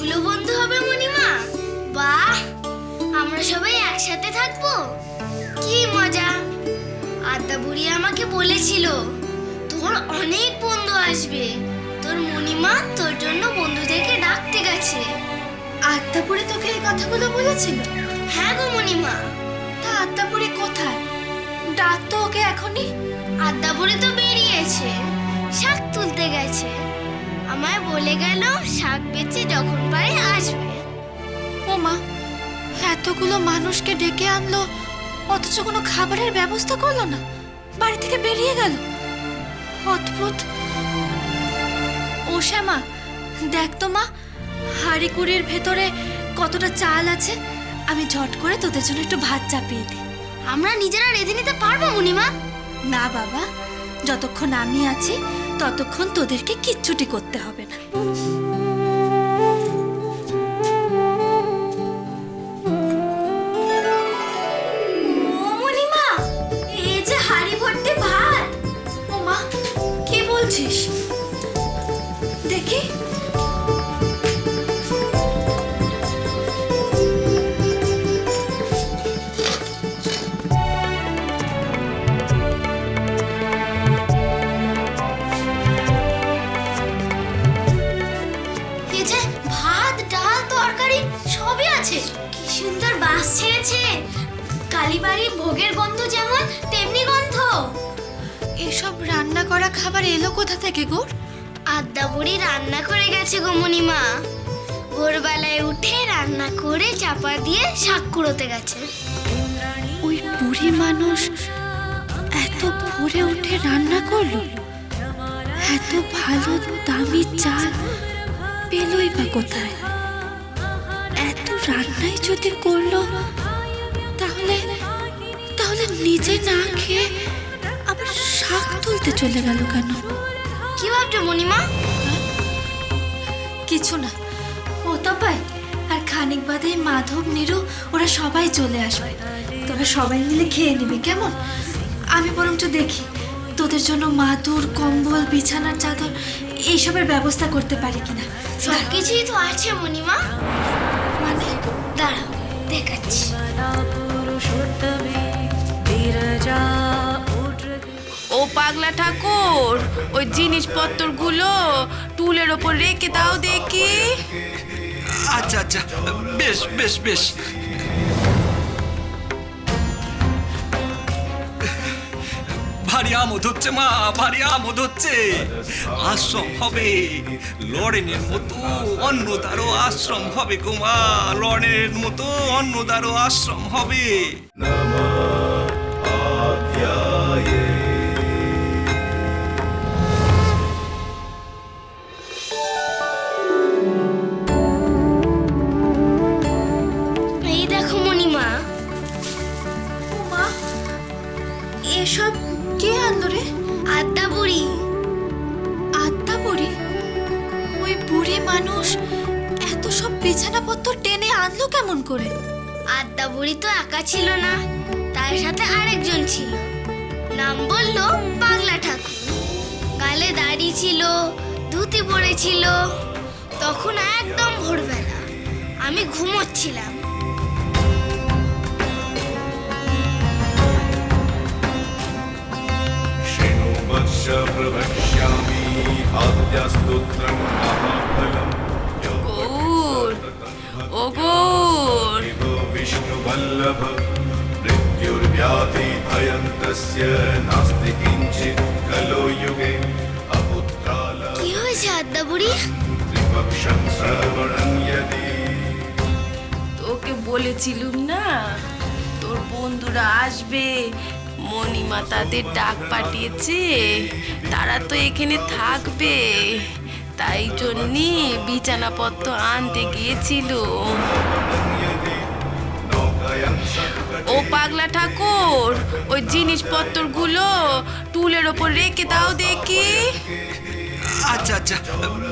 অনেকগুলো বন্ধু হবে মণিমা। বাহ, আমরা সবাই একসাথে থাকবো, কি মজা। আদ্যা বুড়ি আমাকে বলেছিল তোর অনেক বন্ধু আসবে, তোর মণিমা তোর জন্য বন্ধুদেরকে ডাকতে গেছে। আদ্যাপুরে তোকে এই কথাগুলো বলেছিল? হ্যাঁ গো মণিমা। তা আদ্যাপুরে কোথায়? ডাক তো ওকে এখনই। আদ্যা বুড়ি তো বেরিয়েছে, শাক তুলতে গেছে। আমায় বলে গেল শাক বেচে যখন পারে আসবে। ও মা, এতগুলো মানুষকে ডেকে আনলো অথচ কোনো খাবারের ব্যবস্থা করলো না, বাড়ি থেকে বেরিয়ে গেল। অদ্ভুত। ও শ্যামা, দেখ তো মা, হাঁড়ি কুড়ির ভেতরে কতটা চাল আছে। আমি ঝট করে তোদের জন্য একটু ভাত চাপিয়ে দিই। আমরা নিজেরা রেঁধে নিতে পারবো মণিমা? না বাবা, যতক্ষণ আমি আছি ততক্ষণ তোদেরকে কিচ্ছুটি করতে হবে না। ও মণিমা, এই যে হাঁড়ি ভর্তি ভাত। ও মা, কি বলছিস? দেখি। এই যে ভাত, ডাল, তরকারি সবই আছে। কি সুন্দর বাস ছেড়েছে। কালীবাড়ি ভোগের গন্ধ যেমন তেমনি গন্ধ। এসব রান্না করা খাবার এলো কোথা থেকে গো? আদ্যা বুড়ি রান্না করে গেছে গো মণিমা। ভোরবেলায় উঠে রান্না করে চাপা দিয়ে শাক কুড়োতে গেছে। ওই বুড়ি মানুষ এত ভোরে উঠে রান্না করলো? এত ভালো দামি চাল পেলই বা কোথায়? এত রান্নাই যদি করলো, তাহলে তাহলে নিজে না খেয়ে আবার শাক তুলতে চলে গেল কেন? কি ভাবছো মণিমা? কিছু না, ও তো পাই। আর খানিক বাদে মাধব, নীরু ওরা সবাই চলে আসবে। তোরা সবাই মিলে খেয়ে নিবি, কেমন? আমি বরঞ্চ দেখি তোদের জন্য মাদুর, কম্বল, বিছানার চাদর এইসবের ব্যবস্থা করতে পারি কিনা। সবকিছুই তো আছে মণিমা। মানে দাঁড়াও, দেখাচ্ছি। ও পাগলা ঠাকুর, ওই জিনিসপত্রগুলো টুলের ওপর রেখে দাও দেখি। আচ্ছা আচ্ছা, বেশ বেশ বেশ। ভারী আমোদ হচ্ছে মা, ভারী আমোদ হচ্ছে। আশ্রম হবে, লরেনের মতো অন্নদারও আশ্রম হবে গো মা, লরেনের মতো অন্নদারও আশ্রম হবে। এই দেখো মণিমা। ও মা, এসব কে আনলো রে? আদ্যা বুড়ি। আত্মা বুড়ি? ওই বুড়ি মানুষ এত সব বিছানাপত্র টেনে আনলো কেমন করে? আদ্যা বুড়ি তো একা ছিল না, তার সাথে আরেকজন ছিল। নাম বললো পাগলা ঠাকুর। গালে দাড়ি ছিল, ধুতি পরেছিল। তখন একদম ভোরবেলা, আমি ঘুমোচ্ছিলাম। प्रवक्ष्यामि आद्यस्तोत्रं महाफलं গৌর, ও গৌর, विष्णुवल्लभ मृत्युर्व्याधि भयं तस्य नास्ति किञ्चित् कलो युगे अपुत्राल কি হয়েছে আদ্যা বুড়ি? त्रिपक्षं श्रवणं यदि তোকে বলেছিলুম না তোর বন্ধুরা আসবে, মণিমা তাদের ডাক পাঠিয়েছে, তারা তো এখানে থাকবে, তাই জন্যে বিছানাপত্র আনতে গিয়েছিল। ও পাগলা ঠাকুর, ওই জিনিসপত্রগুলো টুলের ওপর রেখে দাও দেখি। আচ্ছা আচ্ছা,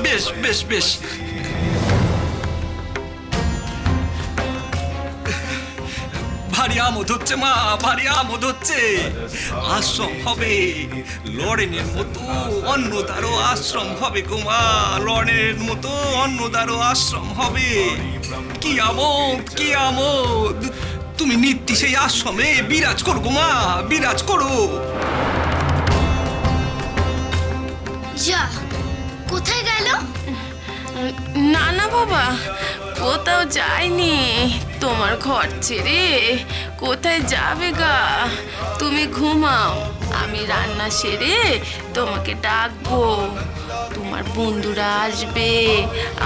বেশ বেশ বেশ। ভারী আমোদ হচ্ছে মা, ভারী আমোদ হচ্ছে। আশ্রম হবে, লরেনের মতো অন্নদারও আশ্রম হবে গো মা, লরেনের মতো অন্নদারও আশ্রম হবে। কি আমোদ, কি আমোদ! তুমি নিত্য সেই আশ্রমে বিরাজ করো গো মা, বিরাজ করো। যা, কোথায় গেল? না না বাবা, কোথাও যায়নি। তোমার ঘর ছেড়ে কোথায় যাবে গা? তুমি ঘুমাও, আমি রান্না সেরে তোমাকে ডাকবো। তোমার বন্ধুরা আসবে,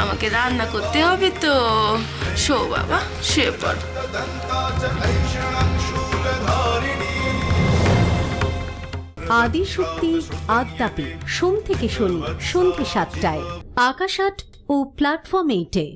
আমাকে রান্না করতে হবে তো। শো বাবা, শুয়ে পড়। আদিশক্তি আদ্যাপি সোম থেকে শনি সন্ধ্যে ৭টায় আকাশ আট ও প্ল্যাটফর্ম 8-এ।